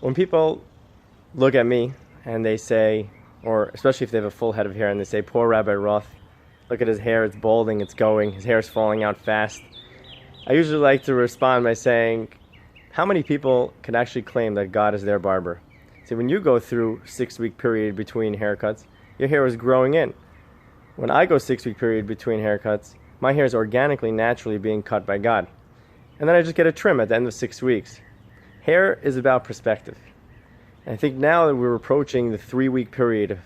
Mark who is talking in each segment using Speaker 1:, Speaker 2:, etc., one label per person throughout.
Speaker 1: When people look at me and they say, or especially if they have a full head of hair and they say, poor Rabbi Roth, look at his hair, it's balding, it's going, his hair is falling out fast. I usually like to respond by saying, how many people can actually claim that God is their barber? See, when you go through 6-week period between haircuts, your hair is growing in. When I go 6-week period between haircuts, my hair is organically, naturally being cut by God. And then I just get a trim at the end of 6 weeks. Hair is about perspective. And I think now that we're approaching the 3-week period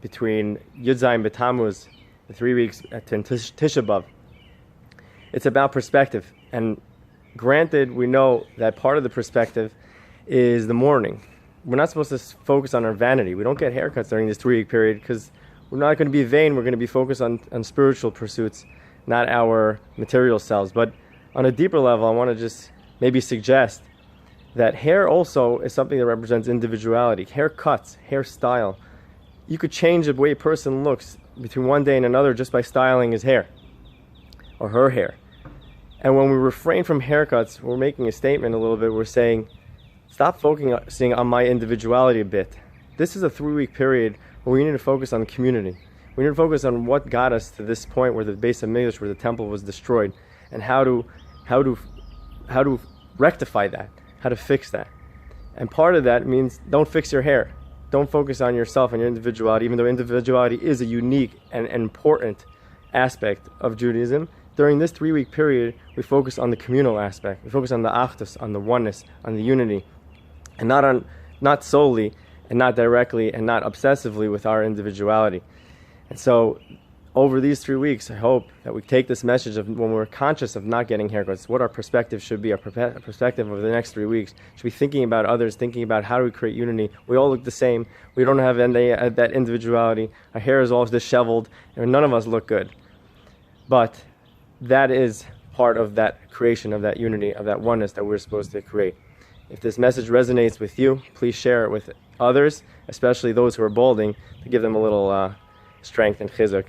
Speaker 1: between Yud Zayin B'Tammuz, the 3 weeks at Tisha B'Av, it's about perspective. And granted, we know that part of the perspective is the mourning. We're not supposed to focus on our vanity. We don't get haircuts during this 3-week period because we're not going to be vain. We're going to be focused on spiritual pursuits, not our material selves. But on a deeper level, I want to just maybe suggest that hair also is something that represents individuality. Hair cuts, hairstyle. You could change the way a person looks between one day and another just by styling his hair or her hair. And when we refrain from haircuts, we're making a statement a little bit. We're saying, stop focusing on my individuality a bit. This is a 3-week period where we need to focus on the community. We need to focus on what got us to this point where the Beis HaMikdash, where the temple was destroyed, and how to rectify that, how to fix that. And part of that means don't fix your hair. Don't focus on yourself and your individuality, even though individuality is a unique and important aspect of Judaism. During this 3-week period, we focus on the communal aspect. We focus on the achdus, on the oneness, on the unity, and not solely, and not directly, and not obsessively with our individuality. And so, over these 3 weeks, I hope that we take this message of when we're conscious of not getting haircuts, what our perspective should be, our perspective over the next 3 weeks. Should be thinking about others, thinking about how do we create unity. We all look the same. We don't have that individuality. Our hair is all disheveled, and none of us look good. But that is part of that creation, of that unity, of that oneness that we're supposed to create. If this message resonates with you, please share it with others, especially those who are balding, to give them a little strength and chizuk.